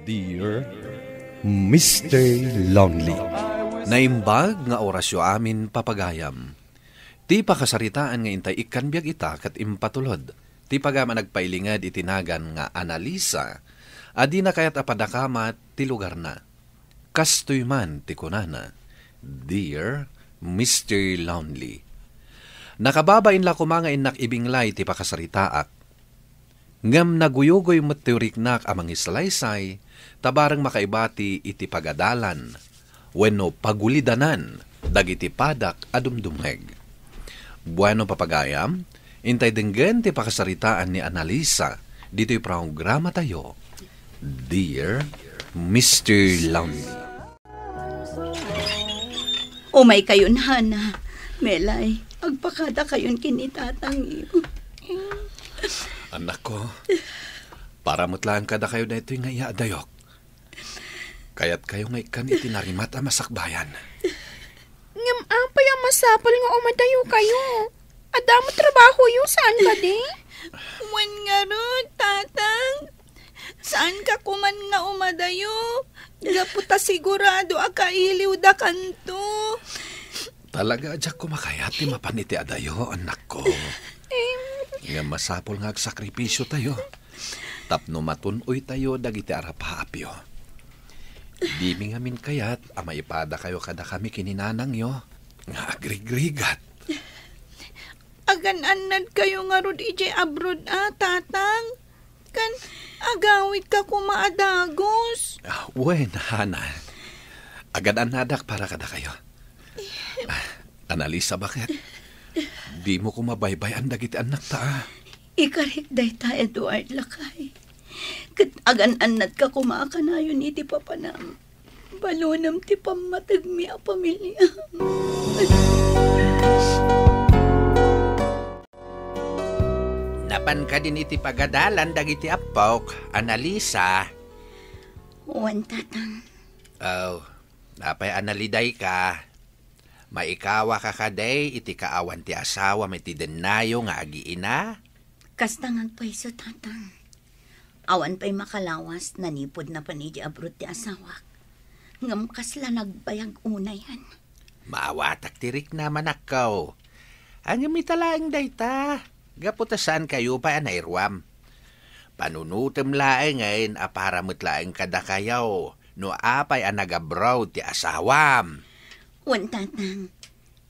Dear Mr. Lonely. Naimbag nga orasyo amin papagayam. Ti pakasaritaan nga intay ikanbiag ita kat impatulod. Ti pagama nagpailingad itinagan nga analisa. Adi na kayat apadakamat ti lugar na. Kastoy man ti kunana. Dear Mr. Lonely. Nakababain la kumanga inak ibinglay ti pakasaritaak. Ngam naguyugoy matiuriknak amang islaysay, tabarang makaibati iti pagadalan, wenno pagulidanan, dagiti padak adumdumheg. Bueno papagayam, intay denggen ti pakasaritaan ni Analisa, dito'y programa tayo, Dear Mr. Lonely. Umay kayon, Hana. Melay, agpakada kayon kinitatang iyo. Anak ko, para mutlaan kada kayo na ito'y nga iadayok. Kaya't kayo nga ikan itinarimat ang masakbayan. Ngam apay ang masapal nga umadayo kayo. Adamo trabaho yung saan ka di? Wan nga ron, tatang. Saan ka kuman nga umadayo? Gaputa sigurado akailiw da kanto. Talaga adyak kumakayat ti mapaniti adayo, anak ko. Nga masapol nga agsakripisyo tayo. Tapno matunoy tayo dagiti arapapyo. Di mi ngamin kayat, amaipada kayo kada kami kininanang yo. Nga agrigrigat. Agan-anad kayo nga rod ije abroad tatang. Kan agawid ka kumaadagos. Wen, Hana. Agan-anadak para kada kayo. Analisa, bakit? Di mo ko mabaybayan dagiti anak ta. Ikarik day ta, Edward Lakay. Kat agan-anad ka kumakanayon iti papanam. Balonam ti pamatagmi a pamilya. Napan ka din iti pagadalan dagiti apok, Analisa. Wan, tatang. Oh, napay analiday ka. Maikawa ka kaday, iti kaawan ti asawa may ti denayo nga agiina? Kasta ngagpaiso, tatang. Awan pa'y makalawas, nanipod na panidi abrot ti asawa. Ngam kasla nagbayag unayan. Maawatak tirik naman akaw. Ang mitalaang dayta, gaputa saan kayo pa anairwam. Panunutem laeng ngayon, aparamot laeng kada kayaw, no apay anagabraw ti asawam. Wan, tatang,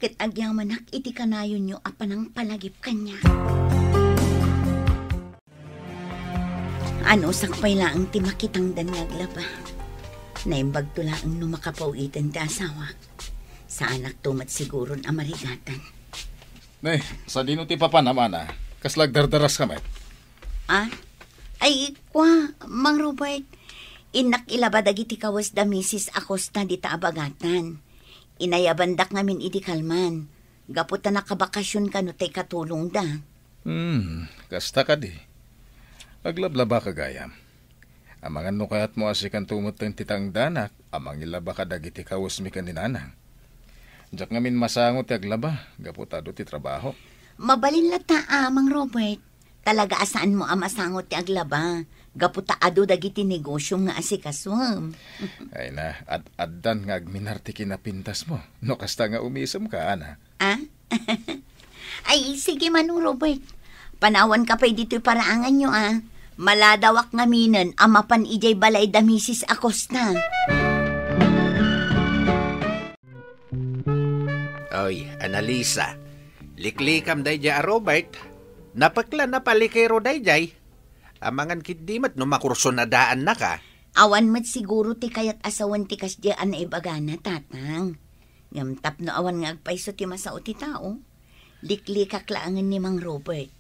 kat agyamanak iti kanayon nyo apanang palagip kanya. Ano sakpay laang ti makitang danyag laba. Naimbag to laang numakapawitan ti asawa. Sa anak tumat siguron amarigatan. Nay, sa dino ti papanamana, kaslag dardaras kami. Ay, kwa, Mang Robert, inak ilabadag iti kawas da Mrs. Acosta di ta abagatan. Inayabandak ngamin iti kalman. Gaputa nakabakasyon ka no tay katulong da. Kasta ka di. Aglablaba ka gayam. Amangan no kayat mo asikan tumot ng titang danak, amang ilaba ka dagiti kawas mi kaninanang. Diyak ngamin masangot ti aglaba, gaputado ti trabaho. Mabalin lata, Mang Robert. Talaga asaan mo masangot ti aglaba. Gaputa ado dagiti negosyo nga asikaswam. Ay na, addan nga agminarti kinapintas mo. No kasta nga umisam ka, ana. Ay, sige Manong Robert. Panawan ka pa'y dito'y paraangan nyo, Maladawak nga minan, amapan ijay balay da Mrs. Acosta. Oy, Analisa, liklikam dayjay Robert. Napakla na palikero dayjay. Amangan kitdimat no makurso na daan na ka. Awan mat siguro ti kayat asawan ti kasdyaan na ibagana, tatang. Ngamtap no awan nga agpaiso ti masao ti tao. Liklikak laangan ni Mang Robert.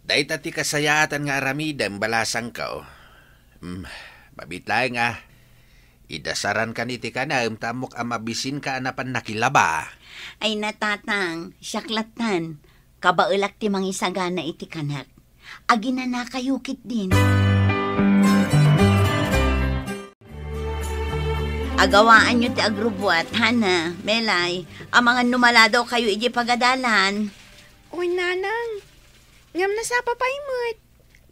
Dahit ti kasayatan nga aramidem balasang ka. Mabitlay nga. Idasaran ka niti ka na tamok amabisin ka anapan nakilaba. Ay natatang, syaklatan. Kabaulak ti mangisagana iti kanak. Agina na kayukit din. Agawaan nyo ti agrubuat, Hana, Melay. Amangan numala daw kayo iji pagadalan. Uy, nanang. Ngam na sa papaymot.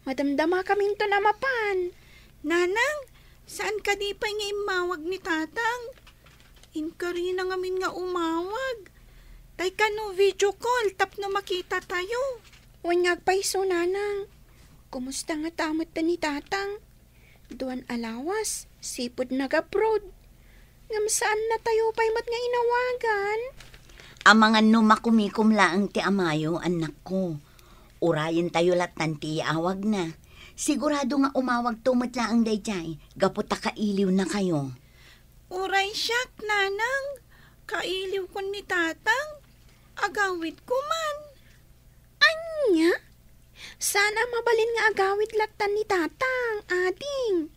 Madamdama kaming to na mapan. Nanang, Saan ka di pa nga imawag ni tatang? Inkari na ngamin nga umawag. Tay ka no video call, tap no makita tayo. Wanyag pa iso, nanang. Kumusta nga tamot na ni tatang? Duan alawas, sipod nag-abroad. Ngam saan na tayo pa'y mat nga inawagan? Ang mga numakumikum laang ti amayo, anak ko. Urayin tayo latan ti awag na. Sigurado nga umawag tumot laang dayjay. Gaputa kailiw na kayo. Uray siyak, nanang. Kailiw ko ni tatang. Agawid ko man. Anya? Sana mabalin nga agawid latan ni tatang, ading.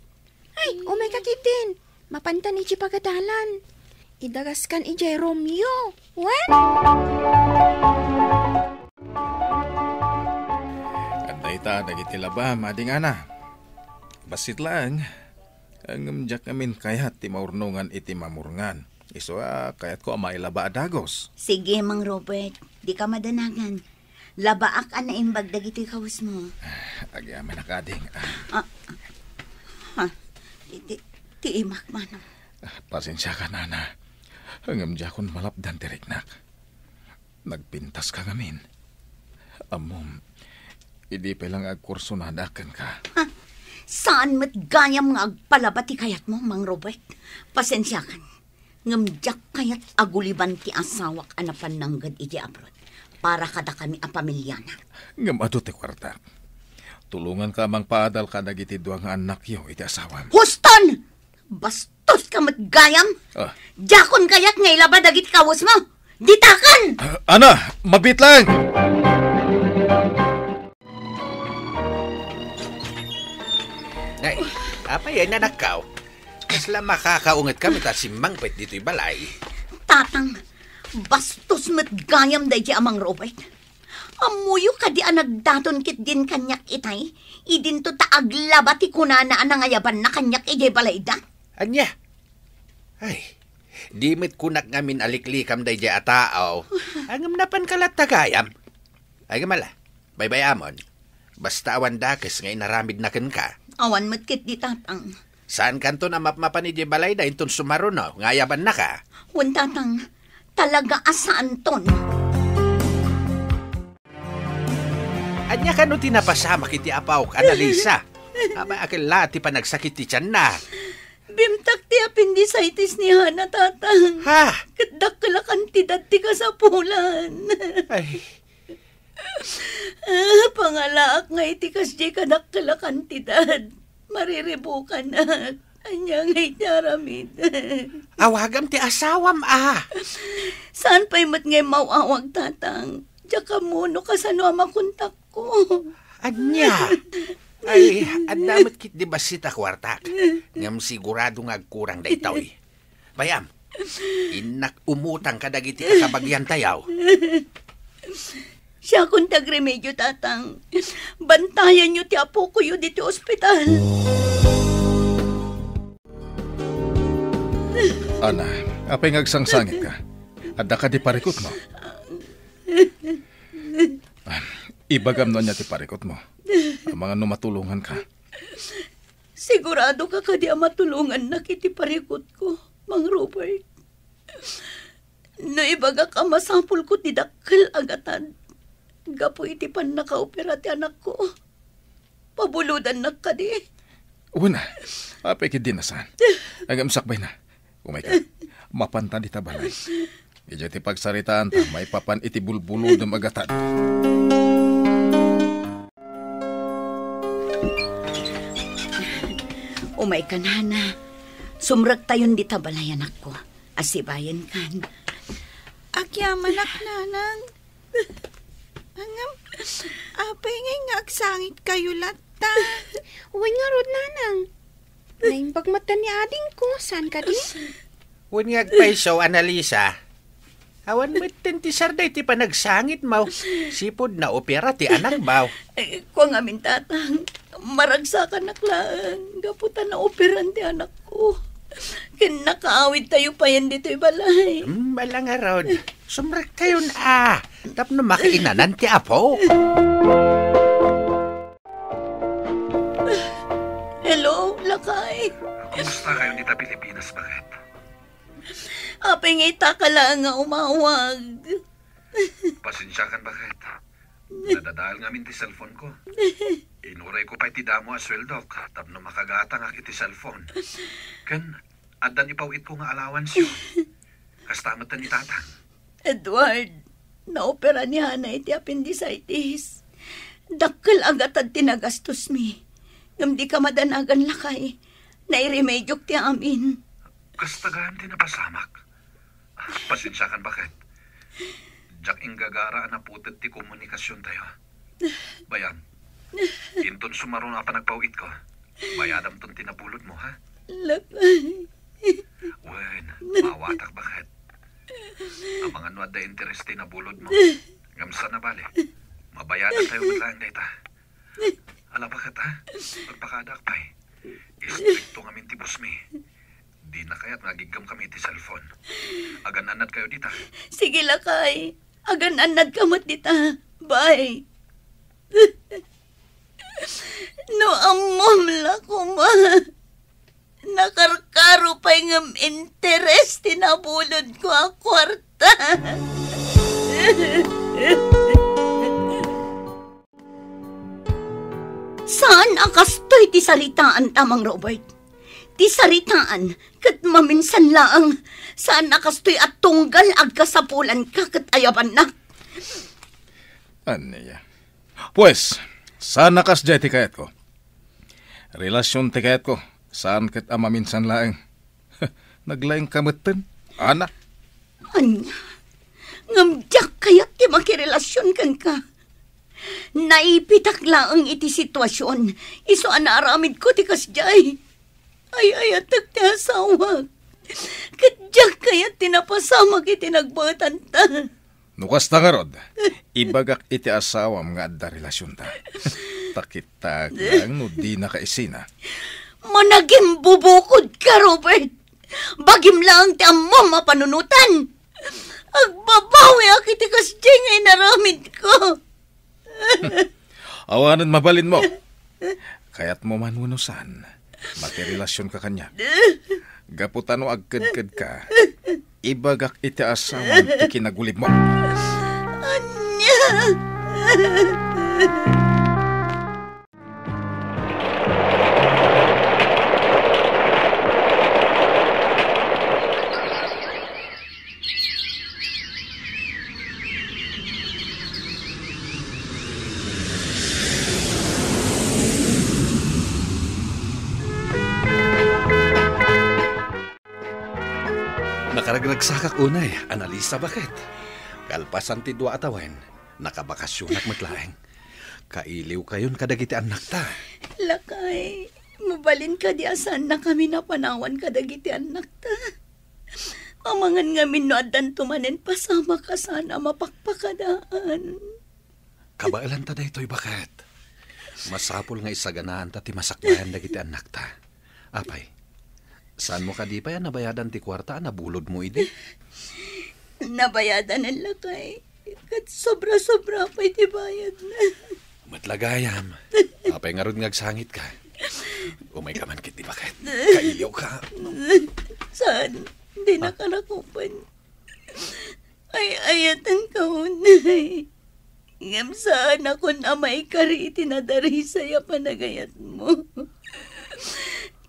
Ay, umay kakitin. Mapanta ni Chipagadalan. Idagas kan ijay Romeo. What? Kanday ta, nagitilaba, mading ana. Basit lang. Ang amjak namin kayat ti maurnungan iti mamurngan. Iso kayat ko mailaba adagos. Sige, Mang Robert. Di ka madanagan. Labaak na imbag dagiti kawas mo. Agyaman akading. Ti imak man. Pasensya ka, nana. Ang amjak kon malapdan tiriknak. Nagpintas ka ngamin. Amom, idi pa lang agkurso na hadakan ka. Saan mat gayam nga agpalabati kayat mo, Mang Robert? Pasensya kan. Ngamjak kayat aguliban ti asawak anapan nanggad iti abroad. Para kada kami apamilyana. Ngam ado ti kwarta. Tulungan ka mang paadal ka dagiti duang anak yo iti asawam. Huston! Bastos ka mat gayam? Jakon kayat nga ilaba dagiti kawas mo. Ditakan! Ana, mabit lang! Nay, apa yan na nakaw? Kasla makakaungat kami ta si Mangpet dito'y balay. Tatang, bastos mat gayam day di Amang Robert. Amuyo ka di nagdaton kit din kanyak itay. Idin to taaglaba ti kunana anangayaban na kanyak ijay balayda. Anya? Ay, di mit kunak ngamin aliklikam day di ataaw. Angam napan kalat tagayam. Ay gamala, baybayamon. Basta awan dakes ngay naramid na ka. Awan mat kit di tatang. Saan kanto na mapmapan ni di balayda intun sumaruno, ngayaban na ka? Wan tatang, talaga asaan ton. Anya ka no tinapasama kiti apaw ka, Analisa. Aba akila ti panagsakit ti tiyan na. Bimtak ti appendicitis ni Hana, tatang. Ha? Kadak kala kantidad ti kasapulan. Ay, Pangalaak nga iti kasdi kadak kala kantidad. Mariribukan na. Anya nga iti aramid. awagam ti asawam Saan pa'y mat ngay mawawag, tatang? Diya ka muno kasano ang makontak ko. Anya? Ay, adamot kit di basita kwartak. Ngam sigurado nga agkurang da itaw. Bayam, inak umutang kadagiti kakabagyan tayaw. Siya kung tagremedyo, tatang. Bantayan nyo ti apo ko yun dito ospital. Ana, apay ngagsangsangit ka. Adda ka di parikot mo. Ibagam no niya ti parikot mo. Ang mga numatulungan ka. Sigurado ka di matulungan na kiti parikot ko, Mang Robert. Naibaga ka masapul ko ti dakkel agatan. Gapo iti pan nakaopera ti anak ko. Pabuludan na ka di. Una, apay kid dinasan. Agam sakbay na. Umay ka, mapanta di tabalay. Ija ti pagsaritaan ta, may papan iti bulbulo ng agatan. Umay ka, nana. Sumrag tayon di tabalay, anak ko. Asibayan kan. Akyaman ak, nanang. Angam, apay nga agsangit kayo lata. Uy nga rod, nanang. Naimbag mata ni ading ko, saan ka di? Unyag paiso, Analisa. Awan mo ti sarday ti panagsangit mo. Sipod na opera ti anak baw. Kung amin, tatang, maragsakan naklaan. Gaputan na operan ti anak ko. Kinakaawid tayo pa yan dito'y balay. Balang arod. Sumrak kayo na tapno makiinanan ti apo. Hello, lakay. Kumusta kayo dito Pilipinas, bakit? Apeng ita ka lang nga umawag. Pasensya kan, bakit? Nadadahal ngamin ti cellphone ko. Inuray ko pa iti damo asweldo, tapno makagata nga kiti cellphone. Kan, adan ipawit ko nga allowance yun. Kastamatan ni tatang. Edward, naopera ni Hana iti appendicitis. Dakkel agad at tinagastos mi. Ngam di ka madanagan lakay. Nairemedyo ti amin. Kastagahan din na pasamak. Pasensya kan, bakit? Diyak inggagara na putet ti komunikasyon tayo. Bayan, inton sumaro na pa nagpawit ko. Bayadam ton tinapulot mo, ha? Lakay. Wen, mawatak, bakit? Ang mga nuad na interest na bulod mo. Gamsa na bali. Mabayadan tayo maglaang data. Alam, bakit, ha? Magpakadak pa, istrikto ngamin ti busmi. Di na kaya't nagigam kami ti cellphone. Agan-anad kayo dita. Sige lakay. Agan-anad kamot dita. Bye. No amom la ko ma. Nakarkaro pa ng interest tinabulod ko ang kwarta. Saan akastoy ti salitaan, Tamang Robert? Ti saritaan, kat maminsan laang, saan nakastoy at tunggal agkasapulan ka kat ayaban na. Aniya. Pues, saan nakas jay ti kayat ko? Relasyon ti kayat ko, saan kat maminsan laang? Naglaing kamatan, anak. Anya, ngamdyak kayat ti makirelasyon kan ka. Naipitak laang iti sitwasyon, iso anaramid ko ti kasjay. Ay, atak ti asawa. Kadyak kaya tinapasamag iti nagbatan ta. Nukas na nga rod, ibagak iti asawam nga adda relasyon ta. Takitag lang no di na kaisina. Managim bubukod ka, Robert. Bagim lang ti ammo mapanunutan. Agbabawi ak iti kasjay nga inaramid ko. Awanan mabalin mo. Kaya't mo manunusan. Makirelasyon ka kanya. Gaputan o agkad-kad ka. Ibagak iti asawan ti kinagulib mo. Anya! Nakaragragsakak unay, analisa, bakit? Kalpasan ti dua atawen, nakabakasyon at maglaeng. Kailiw kayon kadagiti anak ta. Lakay, mabalin ka di asan na kami napanawan kadagiti anak ta. Amangan ngamin no adan tumanen pasama ka sana mapakpakadaan. Kabailan ta daytoy, bakit? Masapol nga isaganaan ta ti masakbayan dagiti anak ta. Apay, saan mo ka di pa yan nabayadan ti kwarta na bulod mo idi? Nabayadan ang lakay. Kat sobra-sobra pa iti bayad na. Matlagayam. Apay nga ron ngagsangit ka. Umay ka man kiti, bakit? Kailiw ka. Saan? Di nakarakupan. Ay, ayatan ka unay. Ngam saan ako namay kari itinadari sa'ya panagayat mo.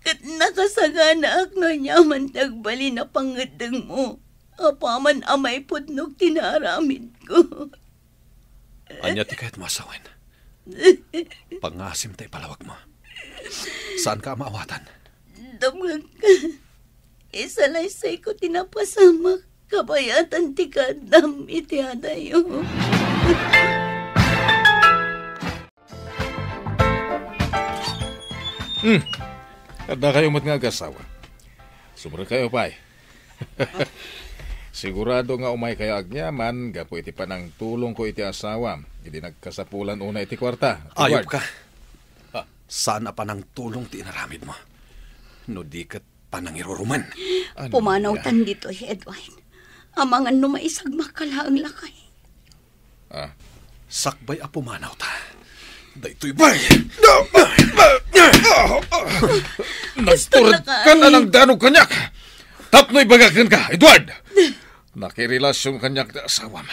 Kat nakasagana ak no nyaman tagbali na pangadang mo. Apaman amay pudnog tinaramid ko. Anya ti kahit masawin. Pangasim tayo palawag mo. Saan ka maawatan? Damag ka. Isalaysay ko tinapasama. Kabayatan ti kadam iti hadayo. Kada kayo mat nga agasawa. Sumra kayo pa'y. Sigurado nga umay kayo agyaman, gapo iti panang tulong ko iti asawa. Hindi nagkasapulan una iti kwarta. Ayop ka. Saan na panang tulong ti inaramid mo? No di kat panang iruruman. Pumanaw tan dito si Edwin. Amangan no maisag makalaang lakay. Sakbay a pumanaw ta. Daytoy bay! Nagturad ka na ng danog kanyak. Tapno'y bagakan ka, Edward. Nakirelasyon kanyak na asawam.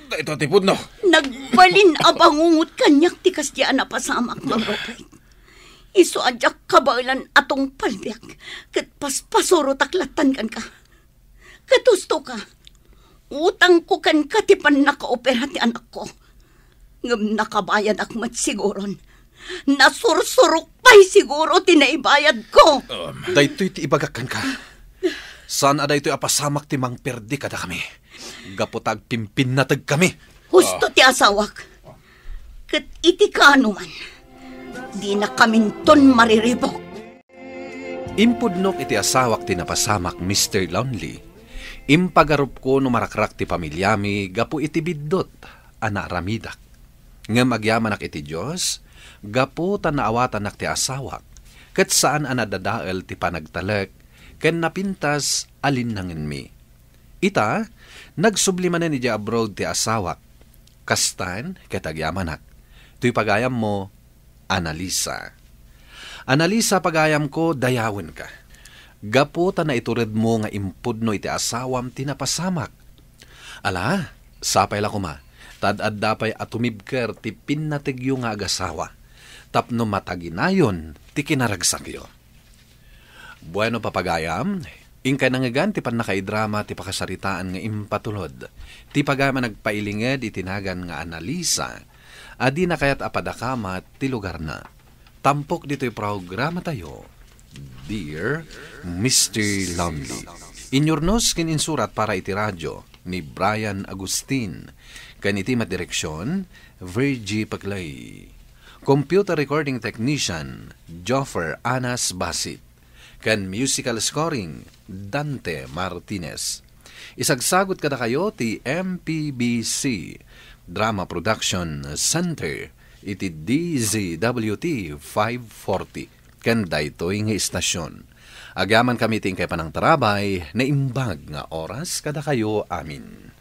Ito tipod no. Nagbalin abangungot kanyak ti kasya na pasamak, Mang Robert. Iso adyak kabalan atong palbiyak. Kat paspasuro taklatan kan ka. Katusto ka. Utang ko kan katipan nakaopera ti anak ko. Ngam nakabayad akmat siguron. Nasursurok pa'y siguro tinaibayad ko. Daytoy ti ibagakan ka. Saan aday to'y apasamak ti mang perdi kada kami. Gaputag pimpinatag kami. Husto ti asawak. Kat iti ka man. Di na kaminton mariribok. Impudnok iti asawak ti napasamak Mr. Lonely. Impagarup ko no marakrak ti pamilyami gapu iti biddot, anaramidak. Nga magyamanak iti Diyos, gapu tanaawatanak ti asawak, kat saan anadadael ti panagtalek, ken napintas alinnangin mi. Ita, nagsublimanan iti abroad ti asawak, kastan ket agyamanak. Tuy pagayam mo, Analisa. Analisa pagayam ko, dayawin ka. Gapo ta na itured mo nga impudno iti asawam tinapasamak. Ala, sapay la kuma, tad-ad dapay atumibker ti pinnatigyo nga agasawa. Tapno mataginayon ti kinaragsakyo. Bueno papagayam, ingkay nangagan ti panakaidrama ti pakasaritaan nga impatulod. Ti pagama nagpailinged itinagan nga Analisa, adi na kayat apadakamat ti lugar na. Tampok dito'y programa tayo, Dear Mr. Lonely. Inyornos kin insurat para iti radyo ni Brian Agustin. Kaniti madireksyon, Virgie Paglay. Computer recording technician, Joffer Anas Basit. Kan musical scoring, Dante Martinez. Isagsagot kada kayo ti MPBC Drama Production Center iti DZWT 540. Kanda ito'y nga istasyon. Agyaman kami ting kay panang tarabay na imbag nga oras kada kayo amin.